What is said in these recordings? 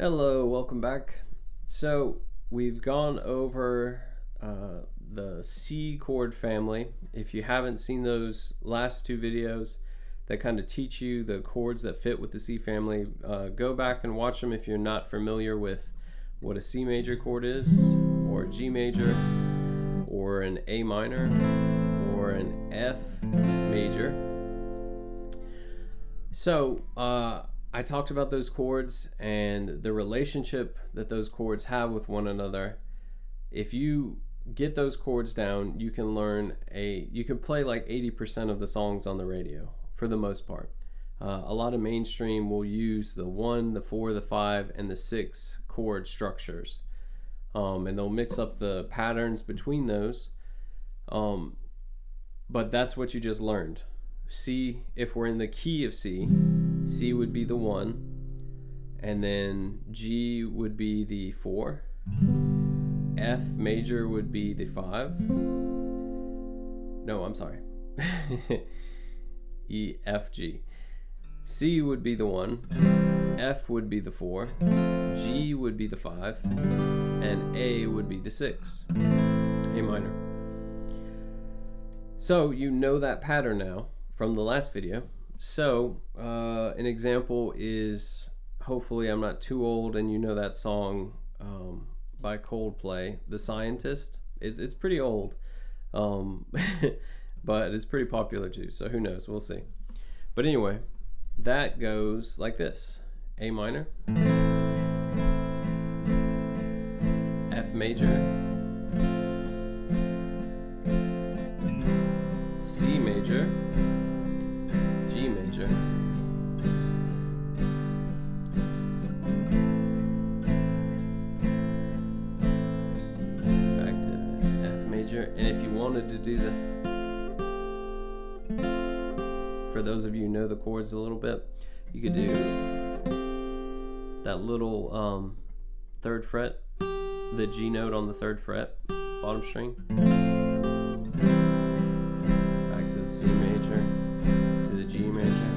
Hello, welcome back. So we've gone over the C chord family. If you haven't seen those last two videos that kind of teach you the chords that fit with the C family, go back and watch them if you're not familiar with what a C major chord is, or a G major, or an A minor, or an F major. So I talked about those chords and the relationship that those chords have with one another. If you get those chords down, you can play like 80% of the songs on the radio for the most part. A lot of mainstream will use the 1, the 4, the 5, and the 6 chord structures. And they'll mix up the patterns between those. But that's what you just learned. C, if we're in the key of C, C would be the 1, and then G would be the 4, F major would be the 5. No, I'm sorry. E, F, G. C would be the 1, F would be the 4, G would be the 5, and A would be the 6, A minor. So you know that pattern now from the last video. So an example is, hopefully I'm not too old and you know that song by Coldplay, The Scientist. It's pretty old, but it's pretty popular too, so who knows, we'll see. But anyway, that goes like this: A minor, F major, C major, G major, back to F major. And if you wanted to do for those of you who know the chords a little bit, you could do that little 3rd fret, the G note on the 3rd fret, bottom string, back to the C major, to the G major,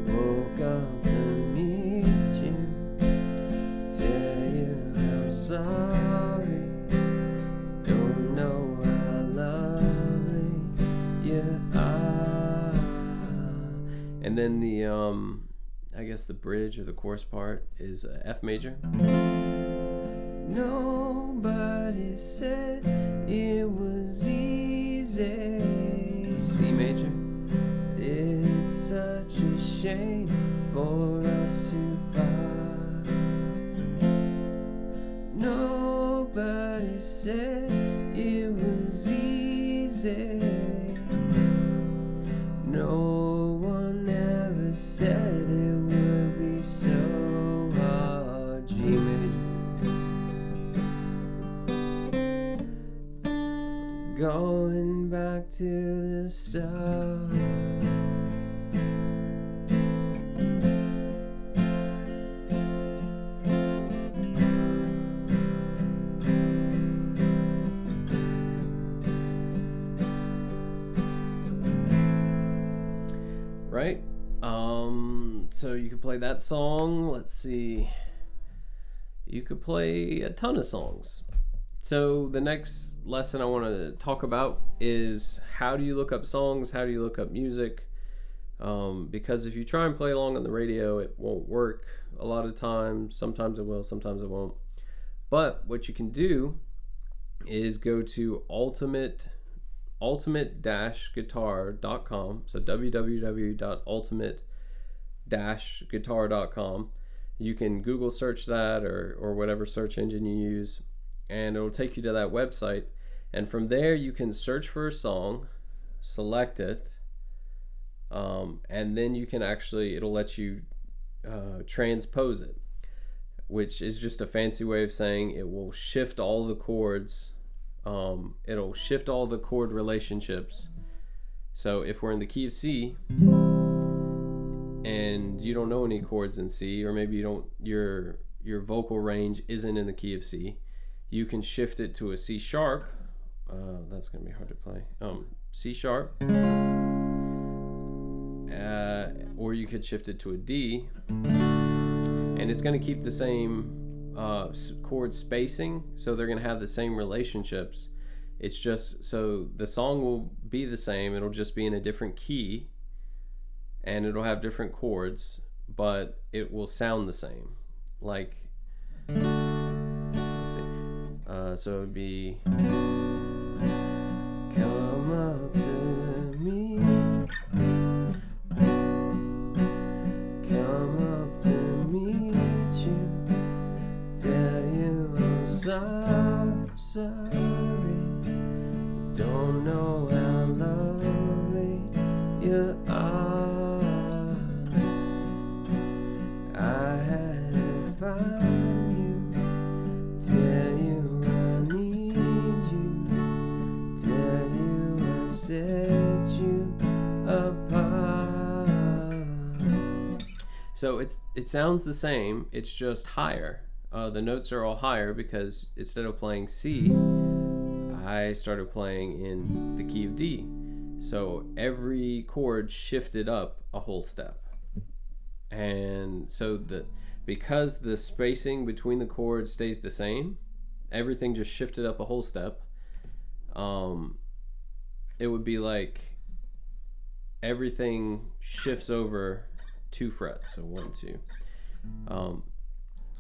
woke up to meet you, tell you I'm sorry, don't know how lovely you are. And then the I guess the bridge or the chorus part is F major. Nobody said it was easy. C major. It's such a shame for us to part. Nobody said it was easy. No one ever said it would be so hard. G major. Going back to the start. Right? So you could play that song. Let's see. You could play a ton of songs. So the next lesson I want to talk about is, how do you look up songs? How do you look up music? Because if you try and play along on the radio, it won't work a lot of times. Sometimes it will, sometimes it won't. But what you can do is go to ultimate-guitar.com. So www.ultimate-guitar.com. You can Google search that or whatever search engine you use, and it'll take you to that website. And from there you can search for a song, select it, and then you can it'll let you transpose it, which is just a fancy way of saying it will shift all the chords. It'll shift all the chord relationships. So if we're in the key of C and you don't know any chords in C, or maybe your vocal range isn't in the key of C, you can shift it to a C sharp. That's gonna be hard to play. C sharp, or you could shift it to a D, and it's going to keep the same chord spacing, so they're going to have the same relationships. It's just so the song will be the same, it'll just be in a different key, and it'll have different chords, but it will sound the same. Like, let's see, so it would be come up to me, come up to meet you, tell you I'm sorry, don't know how lovely you are. I had to find you, tell you I need you, tell you I set you apart. So it sounds the same, it's just higher. The notes are all higher because instead of playing C, I started playing in the key of D. So every chord shifted up a whole step. And so because the spacing between the chords stays the same, everything just shifted up a whole step. It would be like everything shifts over 2 frets. So 1, 2.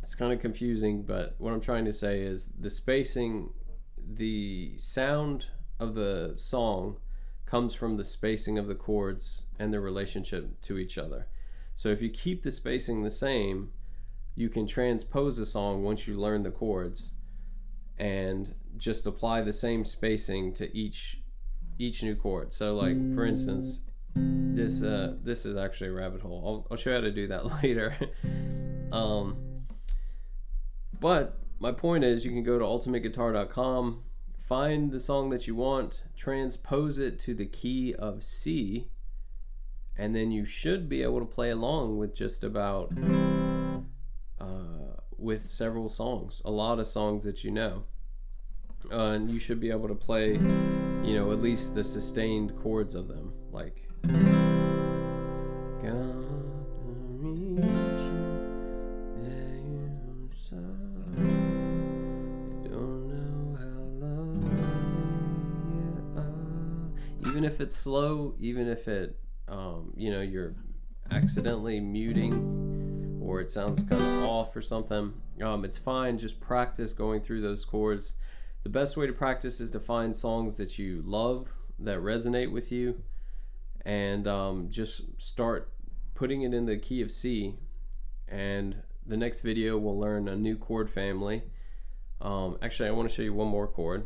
It's kind of confusing, but what I'm trying to say is the spacing, the sound of the song comes from the spacing of the chords and their relationship to each other. So if you keep the spacing the same, you can transpose a song once you learn the chords and just apply the same spacing to each new chord. So like, for instance, this is actually a rabbit hole. I'll show you how to do that later. But my point is, you can go to ultimateguitar.com, find the song that you want, transpose it to the key of C, and then you should be able to play along with just about with several songs, a lot of songs that you know. And you should be able to play, you know, at least the sustained chords of them, like even if it's slow, even if it, you know, you're accidentally muting or it sounds kind of off or something, it's fine. Just practice going through those chords. The best way to practice is to find songs that you love, that resonate with you, and just start putting it in the key of C. And the next video we'll learn a new chord family. Actually, I want to show you one more chord.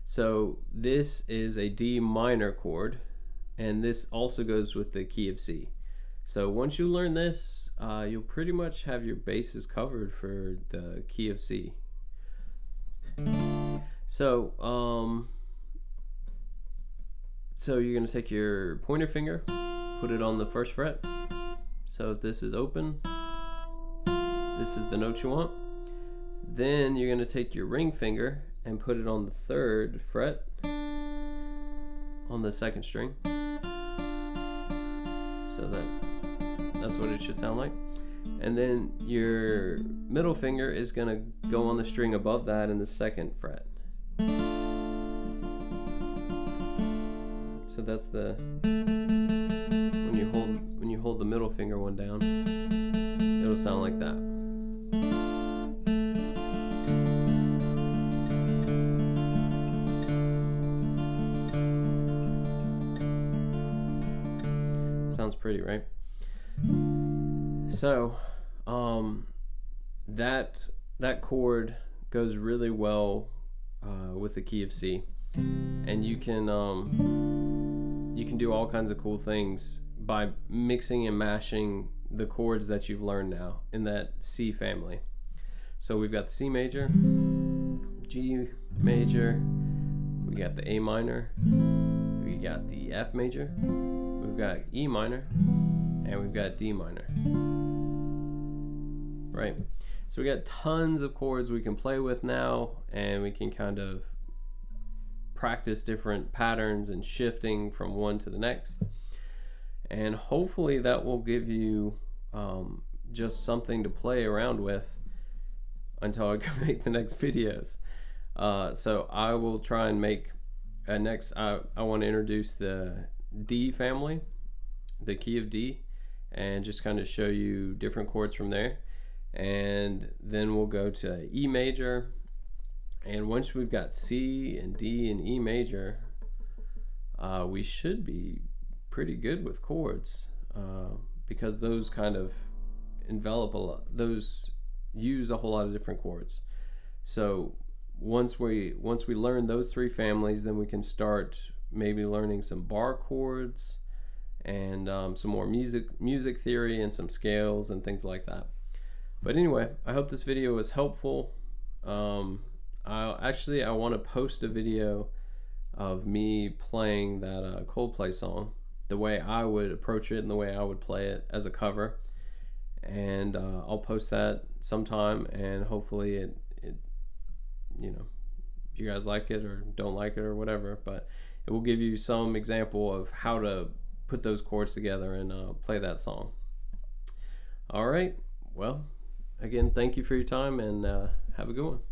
So this is a D minor chord, and this also goes with the key of C. So once you learn this, you'll pretty much have your bases covered for the key of C. So you're going to take your pointer finger, put it on the 1st fret. So if this is open, this is the note you want. Then you're going to take your ring finger and put it on the 3rd fret on the 2nd string. So that's what it should sound like. And then your middle finger is going to go on the string above that in the 2nd fret. So that's the when you hold the middle finger one down, it'll sound like that. Sounds pretty, right? So that chord goes really well with the key of C, and you can do all kinds of cool things by mixing and mashing the chords that you've learned now in that C family. So we've got the C major, G major, we got the A minor, we got the F major, we've got E minor, and we've got D minor. Right? So we got tons of chords we can play with now, and we can kind of practice different patterns and shifting from one to the next. and hopefully that will give you just something to play around with until I can make the next videos. So I will try and make next. I want to introduce the D family, the key of D, and just kind of show you different chords from there. And then we'll go to E major. And once we've got C and D and E major, we should be pretty good with chords, because those kind of envelop a lot. Those use a whole lot of different chords. So once we learn those three families, then we can start maybe learning some bar chords and some more music theory and some scales and things like that. But anyway, I hope this video was helpful. I want to post a video of me playing that Coldplay song, the way I would approach it and the way I would play it as a cover, and I'll post that sometime, and hopefully it you guys like it or don't like it or whatever, but it will give you some example of how to put those chords together and play that song. All right, well, again, thank you for your time, and have a good one.